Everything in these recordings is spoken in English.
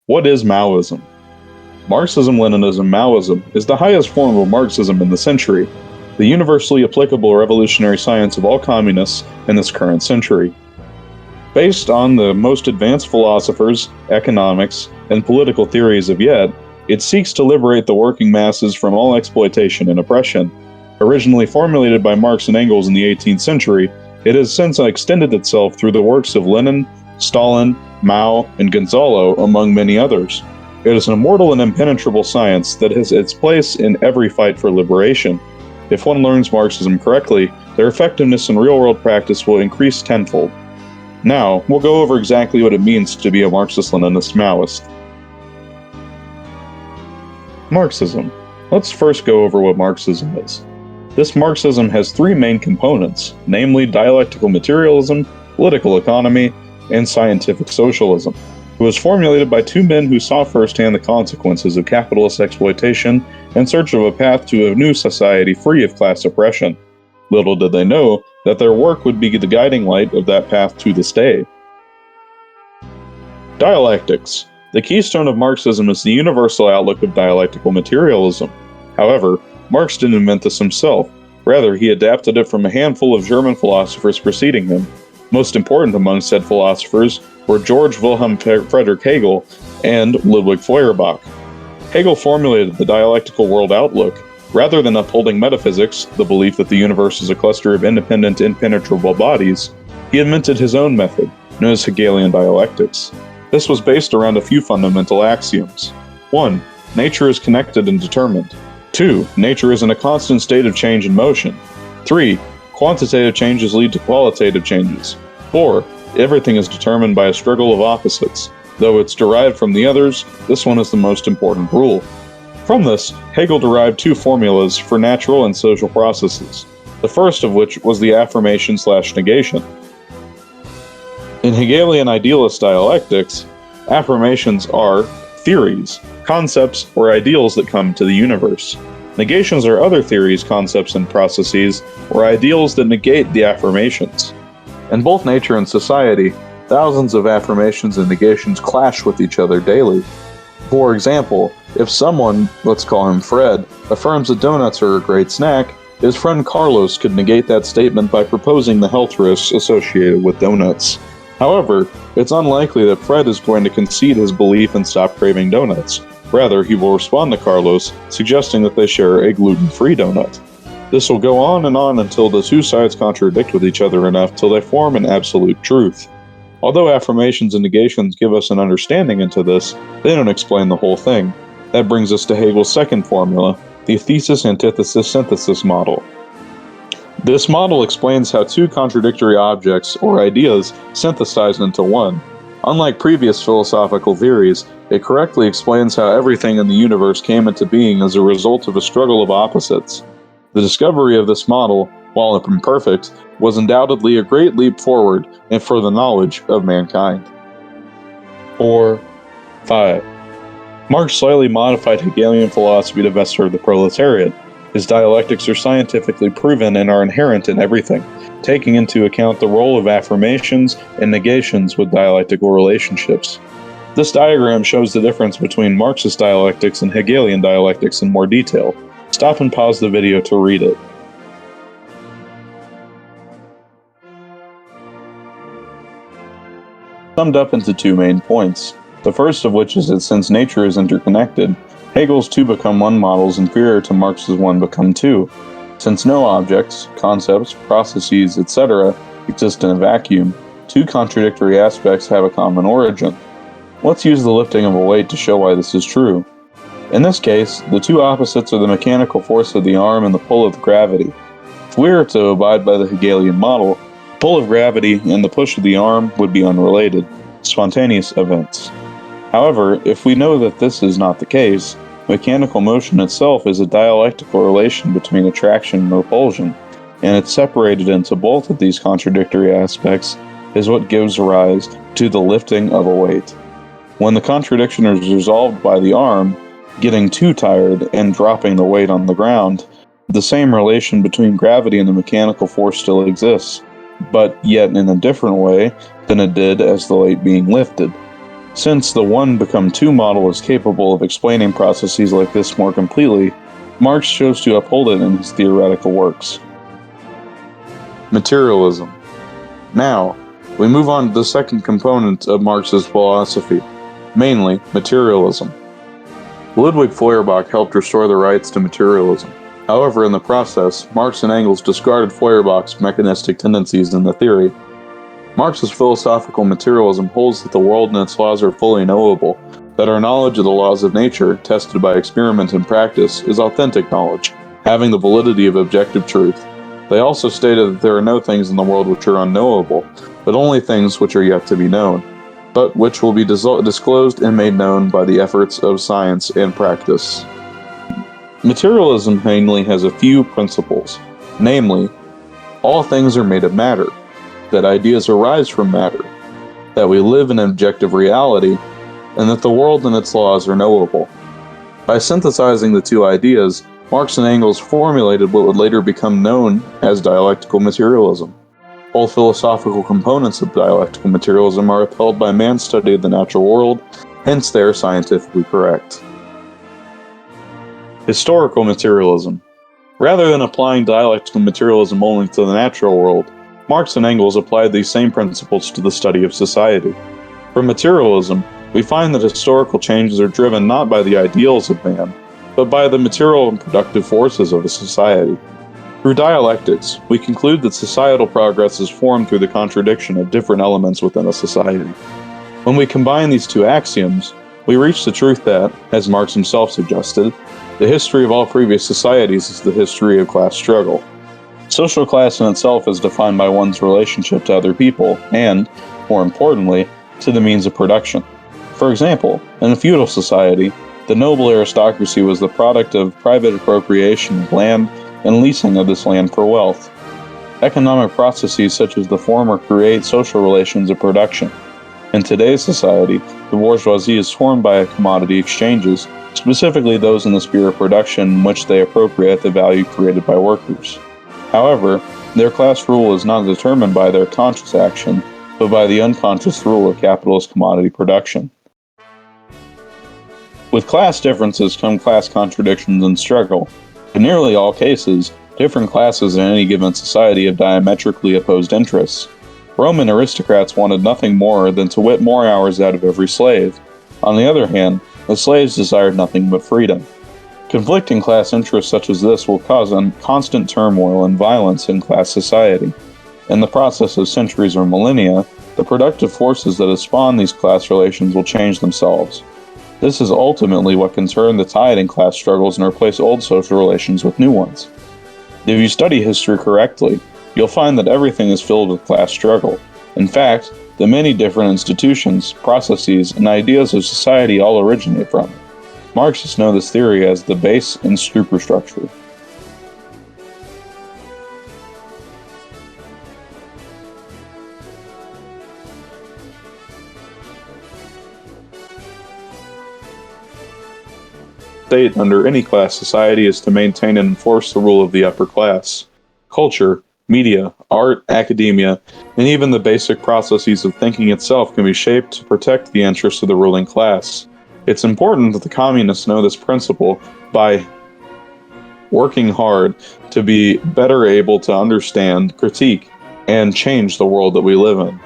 What is Maoism? Marxism Leninism Maoism is the highest form of Marxism in the century, the universally applicable revolutionary science of all communists in this current century. Based on the most advanced philosophers, economics, and political theories of yet, it seeks to liberate the working masses from all exploitation and oppression. Originally formulated by Marx and Engels in the 18th century, it has since extended itself through the works of Lenin, Stalin, Mao, and Gonzalo, among many others. It is an immortal and impenetrable science that has its place in every fight for liberation. If one learns Marxism correctly, their effectiveness in real-world practice will increase tenfold. Now, we'll go over exactly what it means to be a Marxist-Leninist Maoist. Marxism. Let's first go over what Marxism is. This Marxism has three main components, namely dialectical materialism, political economy, and scientific socialism. It was formulated by two men who saw firsthand the consequences of capitalist exploitation in search of a path to a new society free of class oppression. Little did they know that their work would be the guiding light of that path to this day. Dialectics. The keystone of Marxism is the universal outlook of dialectical materialism. However, Marx didn't invent this himself. Rather, he adapted it from a handful of German philosophers preceding him. Most important among said philosophers were George Wilhelm Friedrich Hegel and Ludwig Feuerbach. Hegel formulated the dialectical world outlook. Rather than upholding metaphysics, the belief that the universe is a cluster of independent, impenetrable bodies, he invented his own method, known as Hegelian dialectics. This was based around a few fundamental axioms. 1. Nature is connected and determined. 2. Nature is in a constant state of change and motion. 3. Quantitative changes lead to qualitative changes. 4. Everything is determined by a struggle of opposites. Though it's derived from the others, this one is the most important rule. From this, Hegel derived two formulas for natural and social processes, the first of which was the affirmation/negation. In Hegelian idealist dialectics, affirmations are theories, concepts, or ideals that come to the universe. Negations are other theories, concepts, and processes, or ideals that negate the affirmations. In both nature and society, thousands of affirmations and negations clash with each other daily. For example, if someone, let's call him Fred, affirms that donuts are a great snack, his friend Carlos could negate that statement by proposing the health risks associated with donuts. However, it's unlikely that Fred is going to concede his belief and stop craving donuts. Rather, he will respond to Carlos, suggesting that they share a gluten-free donut. This will go on until the two sides contradict with each other enough till they form an absolute truth. Although affirmations and negations give us an understanding into this, they don't explain the whole thing. That brings us to Hegel's second formula, the thesis-antithesis-synthesis model. This model explains how two contradictory objects, or ideas, synthesize into one. Unlike previous philosophical theories, it correctly explains how everything in the universe came into being as a result of a struggle of opposites. The discovery of this model, while imperfect, was undoubtedly a great leap forward and for the knowledge of mankind. 4. 5. Marx slightly modified Hegelian philosophy to best serve the proletariat. His dialectics are scientifically proven and are inherent in everything, taking into account the role of affirmations and negations with dialectical relationships. This diagram shows the difference between Marxist dialectics and Hegelian dialectics in more detail. Stop and pause the video to read it. Summed up into two main points. The first of which is that since nature is interconnected, Hegel's two become one model is inferior to Marx's one become two. Since no objects, concepts, processes, etc. exist in a vacuum, two contradictory aspects have a common origin. Let's use the lifting of a weight to show why this is true. In this case, the two opposites are the mechanical force of the arm and the pull of gravity. If we were to abide by the Hegelian model, the pull of gravity and the push of the arm would be unrelated, spontaneous events. However, if we know that this is not the case, mechanical motion itself is a dialectical relation between attraction and repulsion, and it's separated into both of these contradictory aspects is what gives rise to the lifting of a weight. When the contradiction is resolved by the arm getting too tired and dropping the weight on the ground, the same relation between gravity and the mechanical force still exists, but yet in a different way than it did as the weight being lifted. Since the one-become-two model is capable of explaining processes like this more completely, Marx chose to uphold it in his theoretical works. Materialism. Now, we move on to the second component of Marx's philosophy, mainly materialism. Ludwig Feuerbach helped restore the rights to materialism. However, in the process, Marx and Engels discarded Feuerbach's mechanistic tendencies in the theory. Marx's philosophical materialism holds that the world and its laws are fully knowable, that our knowledge of the laws of nature, tested by experiment and practice, is authentic knowledge, having the validity of objective truth. They also stated that there are no things in the world which are unknowable, but only things which are yet to be known, but which will be disclosed and made known by the efforts of science and practice. Materialism mainly has a few principles, namely, all things are made of matter, that ideas arise from matter, that we live in objective reality, and that the world and its laws are knowable. By synthesizing the two ideas, Marx and Engels formulated what would later become known as dialectical materialism. All philosophical components of dialectical materialism are upheld by man's study of the natural world, hence they are scientifically correct. Historical materialism. Rather than applying dialectical materialism only to the natural world, Marx and Engels applied these same principles to the study of society. For materialism, we find that historical changes are driven not by the ideals of man, but by the material and productive forces of a society. Through dialectics, we conclude that societal progress is formed through the contradiction of different elements within a society. When we combine these two axioms, we reach the truth that, as Marx himself suggested, the history of all previous societies is the history of class struggle. Social class in itself is defined by one's relationship to other people and, more importantly, to the means of production. For example, in a feudal society, the noble aristocracy was the product of private appropriation of land and leasing of this land for wealth. Economic processes such as the former create social relations of production. In today's society, the bourgeoisie is formed by commodity exchanges, specifically those in the sphere of production in which they appropriate the value created by workers. However, their class rule is not determined by their conscious action, but by the unconscious rule of capitalist commodity production. With class differences come class contradictions and struggle. In nearly all cases, different classes in any given society have diametrically opposed interests. Roman aristocrats wanted nothing more than to whip more hours out of every slave. On the other hand, the slaves desired nothing but freedom. Conflicting class interests such as this will cause constant turmoil and violence in class society. In the process of centuries or millennia, the productive forces that have spawned these class relations will change themselves. This is ultimately what can turn the tide in class struggles and replace old social relations with new ones. If you study history correctly, you'll find that everything is filled with class struggle. In fact, the many different institutions, processes, and ideas of society all originate from it. Marxists know this theory as the base and superstructure. State under any class society is to maintain and enforce the rule of the upper class. Culture, media, art, academia, and even the basic processes of thinking itself can be shaped to protect the interests of the ruling class. It's important that the communists know this principle by working hard to be better able to understand, critique, and change the world that we live in.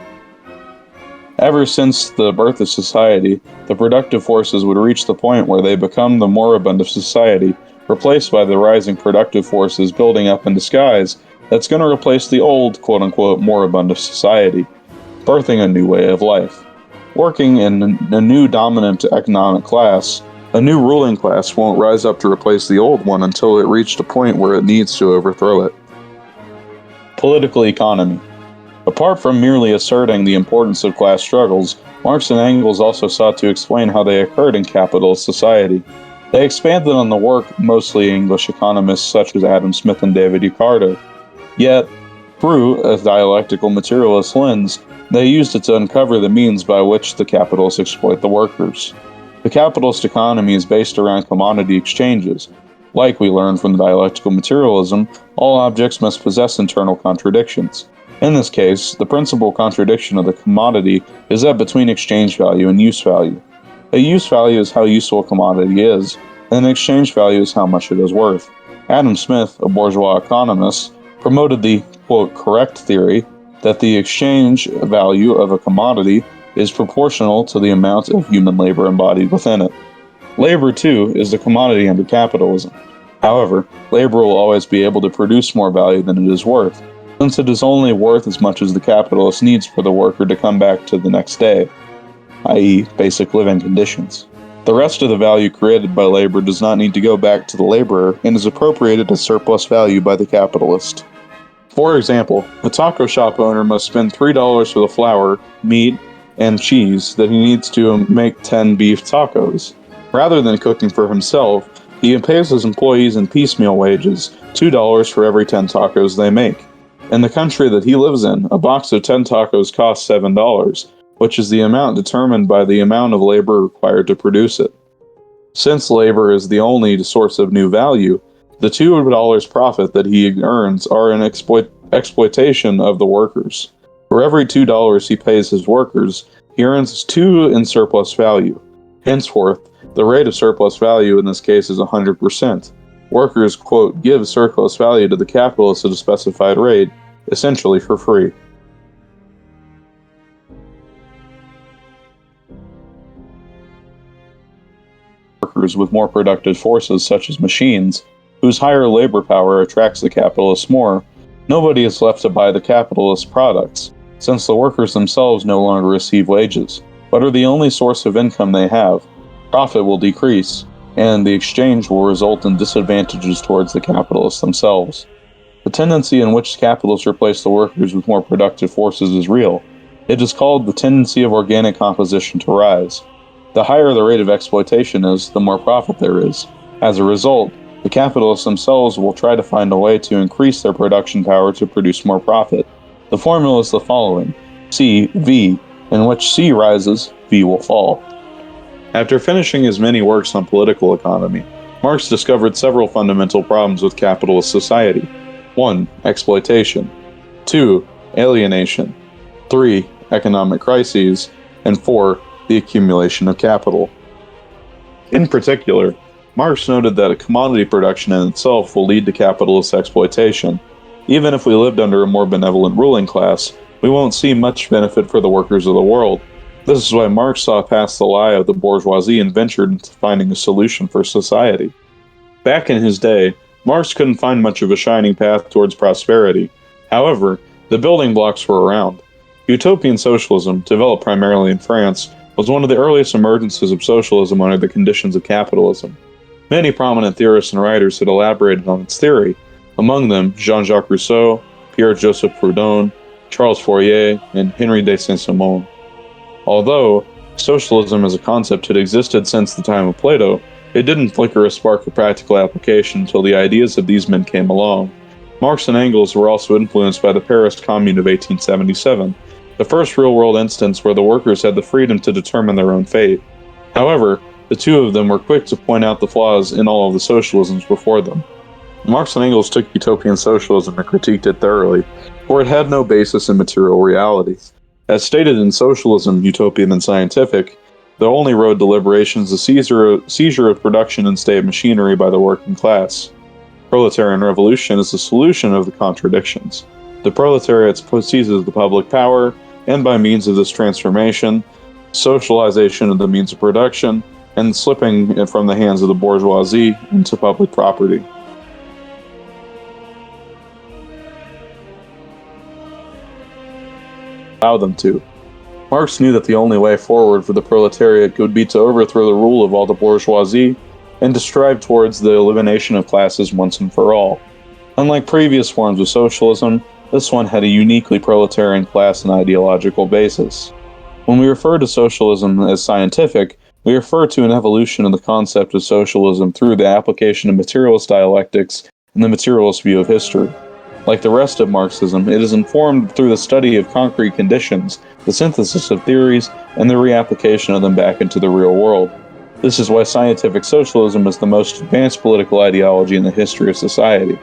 Ever since the birth of society, the productive forces would reach the point where they become the moribund of society, replaced by the rising productive forces building up in disguise that's going to replace the old, quote-unquote, moribund of society, birthing a new way of life. Working in a new dominant economic class, a new ruling class won't rise up to replace the old one until it reached a point where it needs to overthrow it. Political economy. Apart from merely asserting the importance of class struggles, Marx and Engels also sought to explain how they occurred in capitalist society. They expanded on the work mostly English economists such as Adam Smith and David Ricardo. Yet, through a dialectical materialist lens, they used it to uncover the means by which the capitalists exploit the workers. The capitalist economy is based around commodity exchanges. Like we learned from dialectical materialism, all objects must possess internal contradictions. In this case, the principal contradiction of the commodity is that between exchange value and use value. A use value is how useful a commodity is, and an exchange value is how much it is worth. Adam Smith, a bourgeois economist, promoted the, quote, correct theory that the exchange value of a commodity is proportional to the amount of human labor embodied within it. Labor, too, is the commodity under capitalism. However, labor will always be able to produce more value than it is worth, since it is only worth as much as the capitalist needs for the worker to come back to the next day, i.e., basic living conditions. The rest of the value created by labor does not need to go back to the laborer and is appropriated as surplus value by the capitalist. For example, a taco shop owner must spend $3 for the flour, meat, and cheese that he needs to make 10 beef tacos. Rather than cooking for himself, he pays his employees in piecemeal wages, $2 for every 10 tacos they make. In the country that he lives in, a box of 10 tacos costs $7, which is the amount determined by the amount of labor required to produce it. Since labor is the only source of new value, the $2 profit that he earns are an exploitation of the workers. For every $2 he pays his workers, he earns 2 in surplus value. Henceforth, the rate of surplus value in this case is 100%. Workers, quote, give surplus value to the capitalist at a specified rate, essentially for free. Workers with more productive forces such as machines, whose higher labor power attracts the capitalists more, nobody is left to buy the capitalist products, since the workers themselves no longer receive wages, but are the only source of income they have. Profit will decrease, and the exchange will result in disadvantages towards the capitalists themselves. The tendency in which capitalists replace the workers with more productive forces is real. It is called the tendency of organic composition to rise. The higher the rate of exploitation is, the more profit there is. As a result, the capitalists themselves will try to find a way to increase their production power to produce more profit. The formula is the following: C, V, in which C rises, V will fall. After finishing his many works on political economy, Marx discovered several fundamental problems with capitalist society. 1. Exploitation. 2. Alienation. 3. Economic crises. And 4. The accumulation of capital. In particular, Marx noted that a commodity production in itself will lead to capitalist exploitation. Even if we lived under a more benevolent ruling class, we won't see much benefit for the workers of the world. This is why Marx saw past the lie of the bourgeoisie and ventured into finding a solution for society. Back in his day, Marx couldn't find much of a shining path towards prosperity. However, the building blocks were around. Utopian socialism, developed primarily in France, was one of the earliest emergences of socialism under the conditions of capitalism. Many prominent theorists and writers had elaborated on its theory, among them Jean-Jacques Rousseau, Pierre-Joseph Proudhon, Charles Fourier, and Henri de Saint-Simon. Although socialism as a concept had existed since the time of Plato, it didn't flicker a spark of practical application until the ideas of these men came along. Marx and Engels were also influenced by the Paris Commune of 1877, the first real-world instance where the workers had the freedom to determine their own fate. However, the two of them were quick to point out the flaws in all of the socialisms before them. Marx and Engels took utopian socialism and critiqued it thoroughly, for it had no basis in material reality. As stated in Socialism, Utopian and Scientific, the only road to liberation is the seizure of production and state machinery by the working class. Proletarian revolution is the solution of the contradictions. The proletariat seizes the public power, and by means of this transformation, socialization of the means of production, and slipping it from the hands of the bourgeoisie into public property. Allow them to. Marx knew that the only way forward for the proletariat would be to overthrow the rule of all the bourgeoisie and to strive towards the elimination of classes once and for all. Unlike previous forms of socialism, this one had a uniquely proletarian class and ideological basis. When we refer to socialism as scientific, we refer to an evolution of the concept of socialism through the application of materialist dialectics and the materialist view of history. Like the rest of Marxism, it is informed through the study of concrete conditions, the synthesis of theories, and the reapplication of them back into the real world. This is why scientific socialism is the most advanced political ideology in the history of society.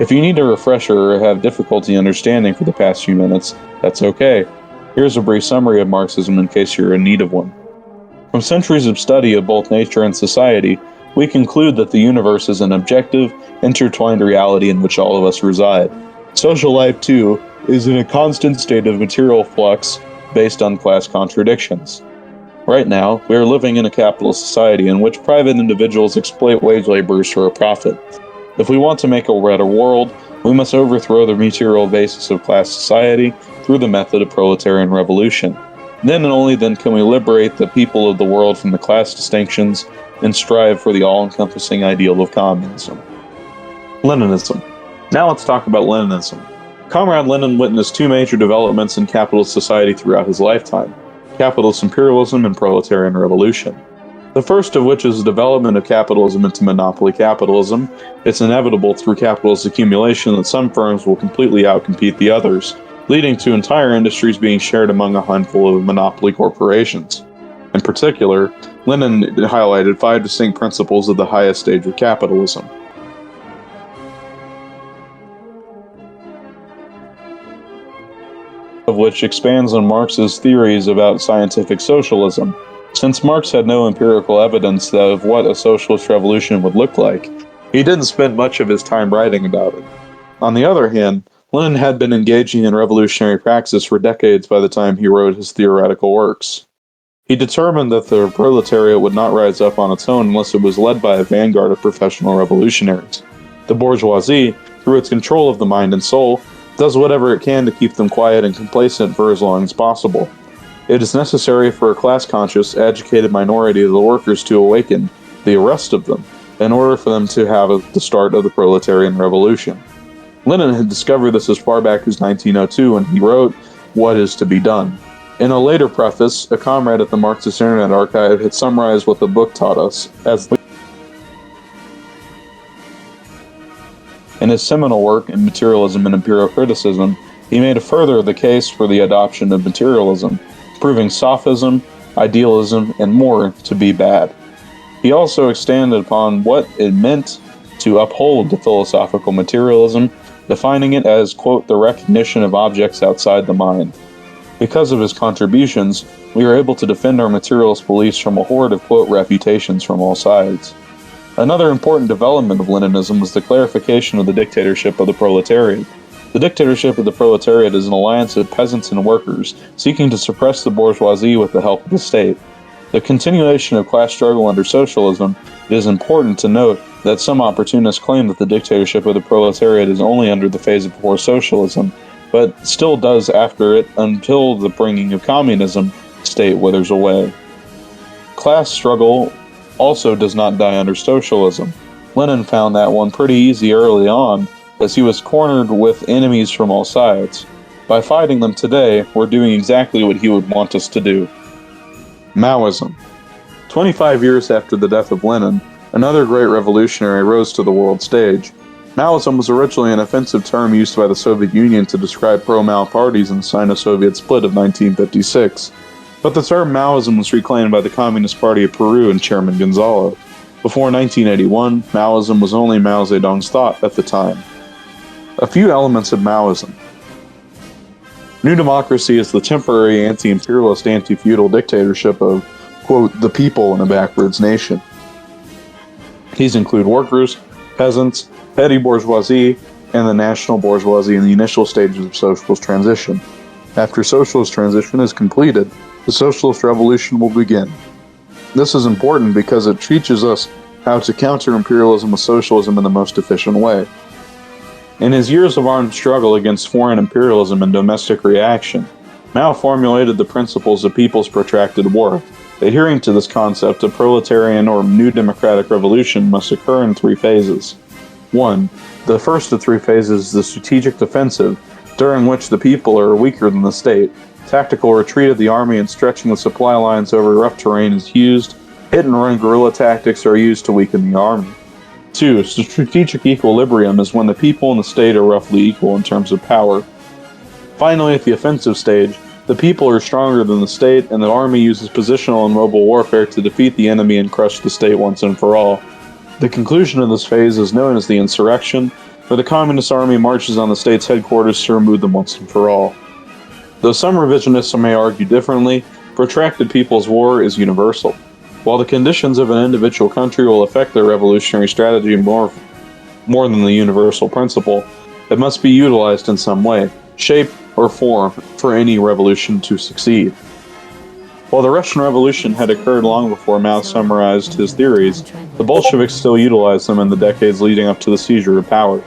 If you need a refresher or have difficulty understanding for the past few minutes, that's okay. Here's a brief summary of Marxism in case you're in need of one. From centuries of study of both nature and society, we conclude that the universe is an objective, intertwined reality in which all of us reside. Social life, too, is in a constant state of material flux based on class contradictions. Right now, we are living in a capitalist society in which private individuals exploit wage laborers for a profit. If we want to make a better world, we must overthrow the material basis of class society through the method of proletarian revolution. Then and only then can we liberate the people of the world from the class distinctions and strive for the all-encompassing ideal of communism. Leninism. Now let's talk about Leninism. Comrade Lenin witnessed two major developments in capitalist society throughout his lifetime: capitalist imperialism and proletarian revolution. The first of which is the development of capitalism into monopoly capitalism. It's inevitable through capitalist accumulation that some firms will completely outcompete the others, leading to entire industries being shared among a handful of monopoly corporations. In particular, Lenin highlighted 5 distinct principles of the highest stage of capitalism. Of which expands on Marx's theories about scientific socialism. Since Marx had no empirical evidence of what a socialist revolution would look like, he didn't spend much of his time writing about it. On the other hand, Lenin had been engaging in revolutionary praxis for decades by the time he wrote his theoretical works. He determined that the proletariat would not rise up on its own unless it was led by a vanguard of professional revolutionaries. The bourgeoisie, through its control of the mind and soul, does whatever it can to keep them quiet and complacent for as long as possible. It is necessary for a class-conscious, educated minority of the workers to awaken, the rest of them, in order for them to have the start of the proletarian revolution. Lenin had discovered this as far back as 1902 when he wrote What is to be Done. In a later preface, a comrade at the Marxist Internet Archive had summarized what the book taught us as in his seminal work in Materialism and Imperial Criticism, he made further the case for the adoption of materialism, proving sophism, idealism, and more to be bad. He also expanded upon what it meant to uphold the philosophical materialism, defining it as, quote, the recognition of objects outside the mind. Because of his contributions, we are able to defend our materialist beliefs from a horde of, quote, refutations from all sides. Another important development of Leninism was the clarification of the dictatorship of the proletariat. The dictatorship of the proletariat is an alliance of peasants and workers, seeking to suppress the bourgeoisie with the help of the state. The continuation of class struggle under socialism, it is important to note that some opportunists claim that the dictatorship of the proletariat is only under the phase before socialism, but still does after it until the bringing of communism, state withers away. Class struggle also does not die under socialism. Lenin found that one pretty easy early on, as he was cornered with enemies from all sides. By fighting them today, we're doing exactly what he would want us to do. Maoism. 25 years after the death of Lenin, another great revolutionary rose to the world stage. Maoism was originally an offensive term used by the Soviet Union to describe pro-Mao parties in the Sino-Soviet split of 1956. But the term Maoism was reclaimed by the Communist Party of Peru and Chairman Gonzalo. Before 1981, Maoism was only Mao Zedong's thought at the time. A few elements of Maoism. New Democracy is the temporary anti-imperialist, anti-feudal dictatorship of, quote, the people in a backwards nation. These include workers, peasants, petty bourgeoisie, and the national bourgeoisie in the initial stages of socialist transition. After socialist transition is completed, the socialist revolution will begin. This is important because it teaches us how to counter imperialism with socialism in the most efficient way. In his years of armed struggle against foreign imperialism and domestic reaction, Mao formulated the principles of people's protracted war. Adhering to this concept, a proletarian or new democratic revolution must occur in 3 phases. 1. The first of 3 phases is the strategic defensive, during which the people are weaker than the state. Tactical retreat of the army and stretching the supply lines over rough terrain is used. Hit-and-run guerrilla tactics are used to weaken the army. 2. Strategic equilibrium is when the people and the state are roughly equal in terms of power. Finally, at the offensive stage, the people are stronger than the state, and the army uses positional and mobile warfare to defeat the enemy and crush the state once and for all. The conclusion of this phase is known as the insurrection, where the Communist Army marches on the state's headquarters to remove them once and for all. Though some revisionists may argue differently, protracted People's War is universal. While the conditions of an individual country will affect their revolutionary strategy more than the universal principle, it must be utilized in some way, shape, or form for any revolution to succeed. While the Russian Revolution had occurred long before Mao summarized his theories, the Bolsheviks still utilized them in the decades leading up to the seizure of power.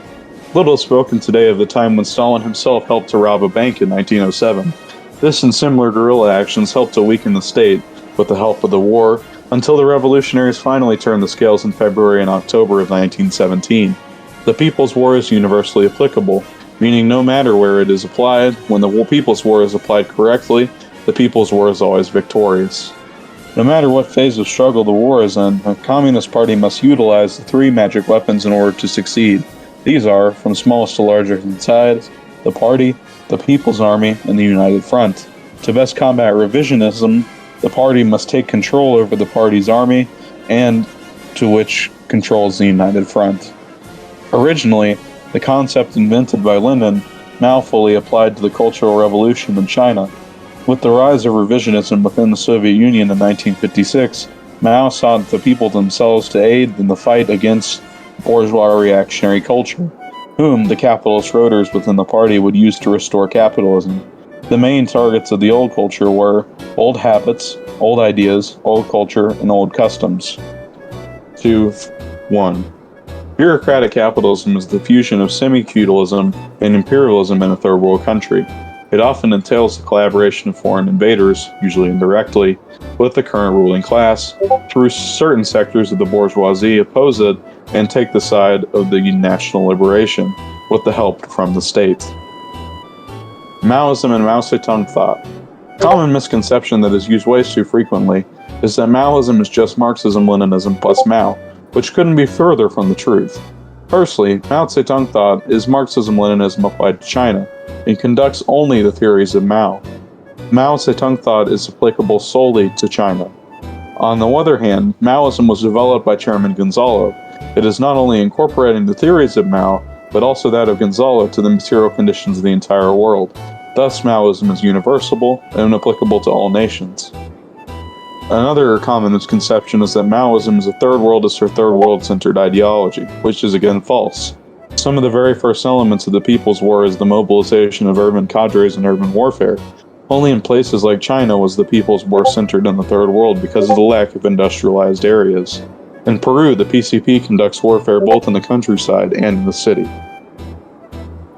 Little is spoken today of the time when Stalin himself helped to rob a bank in 1907. This and similar guerrilla actions helped to weaken the state, with the help of the war, until the revolutionaries finally turned the scales in February and October of 1917. The People's War is universally applicable, meaning no matter where it is applied, when the People's War is applied correctly, the People's War is always victorious. No matter what phase of struggle the war is in, a Communist Party must utilize the three magic weapons in order to succeed. These are, from smallest to largest in size, the Party, the People's Army, and the United Front. To best combat revisionism, the Party must take control over the Party's army, and to which controls the United Front. Originally, the concept invented by Lenin, Mao fully applied to the Cultural Revolution in China. With the rise of revisionism within the Soviet Union in 1956, Mao sought the people themselves to aid in the fight against bourgeois reactionary culture, whom the capitalist rotors within the party would use to restore capitalism. The main targets of the old culture were old habits, old ideas, old culture, and old customs. 2. 1. Bureaucratic capitalism is the fusion of semi-feudalism and imperialism in a third world country. It often entails the collaboration of foreign invaders, usually indirectly, with the current ruling class, through certain sectors of the bourgeoisie oppose it and take the side of the national liberation, with the help from the state. Maoism and Maoism thought. A common misconception that is used way too frequently is that Maoism is just Marxism Leninism plus Mao, which couldn't be further from the truth. Firstly, Mao Zedong thought is Marxism Leninism applied to China, and conducts only the theories of Mao. Mao Zedong thought is applicable solely to China. On the other hand, Maoism was developed by Chairman Gonzalo. It is not only incorporating the theories of Mao, but also that of Gonzalo to the material conditions of the entire world. Thus, Maoism is universal and applicable to all nations. Another common misconception is that Maoism is a third worldist or third world-centered ideology, which is again false. Some of the very first elements of the People's War is the mobilization of urban cadres and urban warfare. Only in places like China was the People's War centered in the Third World because of the lack of industrialized areas. In Peru, the PCP conducts warfare both in the countryside and in the city.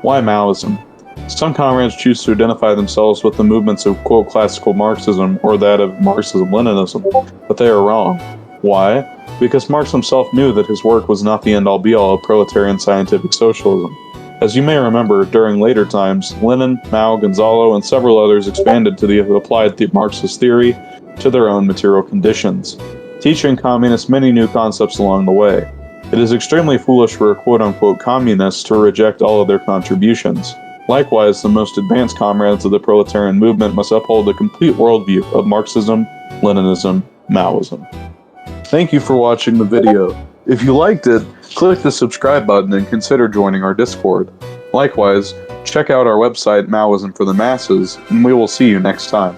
Why Maoism? Some comrades choose to identify themselves with the movements of, quote, classical Marxism or that of Marxism Leninism, but they are wrong. Why? Because Marx himself knew that his work was not the end-all be-all of proletarian scientific socialism. As you may remember, during later times, Lenin, Mao, Gonzalo, and several others expanded to the applied Marxist theory to their own material conditions, teaching communists many new concepts along the way. It is extremely foolish for a quote-unquote communist to reject all of their contributions. Likewise, the most advanced comrades of the proletarian movement must uphold a complete worldview of Marxism, Leninism, Maoism. Thank you for watching the video. If you liked it, click the subscribe button and consider joining our Discord. Likewise, check out our website Maoism for the Masses, and we will see you next time.